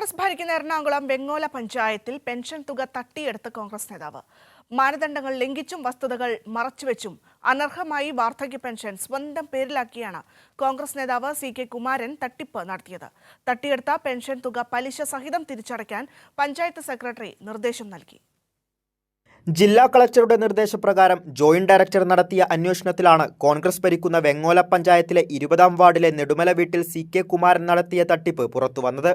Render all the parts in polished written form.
കോൺഗ്രസ് ഭരിക്കുന്ന എറണാകുളം വെങ്ങോല പഞ്ചായത്തിൽ പെൻഷൻ തുക തട്ടിയെടുത്ത കോൺഗ്രസ് നേതാവ്. മാനദണ്ഡങ്ങൾ ലംഘിച്ചും വസ്തുതകൾ മറച്ചുവെച്ചും അനർഹമായി വാർദ്ധക്യ പെൻഷൻ സ്വന്തം പേരിലാക്കിയാണ് കോൺഗ്രസ് നേതാവ് CK കുമാരൻ തട്ടിപ്പ് നടത്തിയത്. തട്ടിയെടുത്ത പെൻഷൻ തുക പലിശ സഹിതം തിരിച്ചടയ്ക്കാൻ പഞ്ചായത്ത് സെക്രട്ടറി നിർദ്ദേശം നൽകി. ജില്ലാ കളക്ടറുടെ നിർദ്ദേശപ്രകാരം ജോയിന്റ് ഡയറക്ടർ നടത്തിയ അന്വേഷണത്തിലാണ് കോൺഗ്രസ് ഭരിക്കുന്ന വെങ്ങോല പഞ്ചായത്തിലെ 20-ാം വാർഡിലെ നെടുമല വീട്ടിൽ CK കുമാരൻ നടത്തിയ തട്ടിപ്പ് പുറത്തുവന്നത്.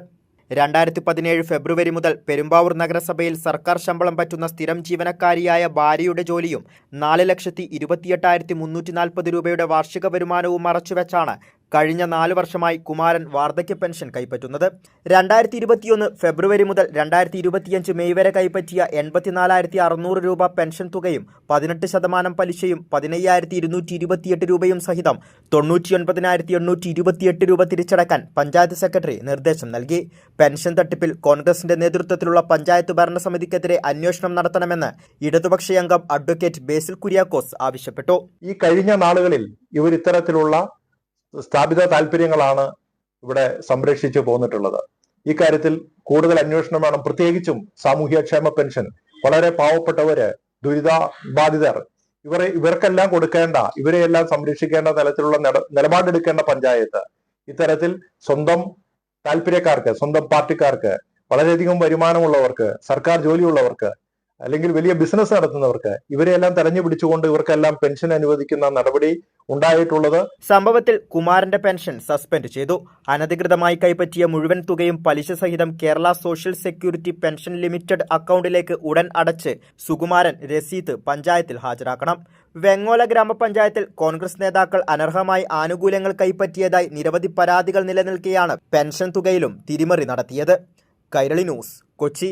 2017 ഫെബ്രുവരി മുതൽ പെരുമ്പാവൂർ നഗരസഭയിൽ സർക്കാർ ശമ്പളം പറ്റുന്ന സ്ഥിരം ജീവനക്കാരിയായ ഭാര്യയുടെ ജോലിയും 4,28,340 രൂപയുടെ വാർഷിക വരുമാനവും മറച്ചുവെച്ചാണ് കഴിഞ്ഞ 4 വർഷമായി കുമാരൻ വാർദ്ധക്യ പെൻഷൻ കൈപ്പറ്റുന്നത്. 2021 ഫെബ്രുവരി മുതൽ 2025 മെയ് വരെ കൈപ്പറ്റിയ 84,600 രൂപ പെൻഷൻ തുകയും 18% പലിശയും 15,228 രൂപയും സഹിതം 99,828 രൂപ തിരിച്ചടക്കാൻ പഞ്ചായത്ത് സെക്രട്ടറി നിർദ്ദേശം നൽകി. പെൻഷൻ തട്ടിപ്പിൽ കോൺഗ്രസിന്റെ നേതൃത്വത്തിലുള്ള പഞ്ചായത്ത് ഭരണസമിതിക്കെതിരെ അന്വേഷണം നടത്തണമെന്ന് ഇടതുപക്ഷ അംഗം അഡ്വക്കേറ്റ് ബേസിൽ കുര്യാക്കോസ് ആവശ്യപ്പെട്ടു. ഈ കഴിഞ്ഞ നാളുകളിൽ ഇവർ ഇത്തരത്തിലുള്ള സ്ഥാപിത താല്പര്യങ്ങളാണ് ഇവിടെ സംരക്ഷിച്ചു പോന്നിട്ടുള്ളത്. ഈ കാര്യത്തിൽ കൂടുതൽ അന്വേഷണം വേണം. പ്രത്യേകിച്ചും സാമൂഹ്യക്ഷേമ പെൻഷൻ വളരെ പാവപ്പെട്ടവര്, ദുരിതബാധിതർ, ഇവർക്കെല്ലാം കൊടുക്കേണ്ട, ഇവരെയെല്ലാം സംരക്ഷിക്കേണ്ട തരത്തിലുള്ള നിലപാടെടുക്കേണ്ട പഞ്ചായത്ത് ഇത്തരത്തിൽ സ്വന്തം താല്പര്യക്കാർക്ക്, സ്വന്തം പാർട്ടിക്കാർക്ക്, വളരെയധികം വരുമാനമുള്ളവർക്ക്, സർക്കാർ ജോലിയുള്ളവർക്ക്, അല്ലെങ്കിൽ വലിയ ബിസിനസ് നടത്തുന്നവർക്ക് ഇവരെല്ലാം തെരഞ്ഞു പിടിച്ചുകൊണ്ട് ഇവർക്കെല്ലാം പെൻഷൻ അനുവദിക്കുന്ന നടപടി ഉണ്ടായിട്ടുള്ളത്. സംഭവത്തിൽ കുമാരന്റെ പെൻഷൻ സസ്പെൻഡ് ചെയ്തു. അനധികൃതമായി കൈപ്പറ്റിയ മുഴുവൻ തുകയും പലിശ സഹിതം Kerala social security pension limited അക്കൗണ്ടിലേക്ക് ഉടൻ അടച്ച് സുകുമാരൻ രസീത് പഞ്ചായത്തിൽ ഹാജരാക്കണം. വെങ്ങോല ഗ്രാമപഞ്ചായത്തിൽ കോൺഗ്രസ് നേതാക്കൾ അനർഹമായി ആനുകൂല്യങ്ങൾ കൈപ്പറ്റിയതായി നിരവധി പരാതികൾ നിലനിൽക്കെയാണ് പെൻഷൻ തുകയിലും തിരിമറി നടത്തിയത്. കൈരളി ന്യൂസ്, കൊച്ചി.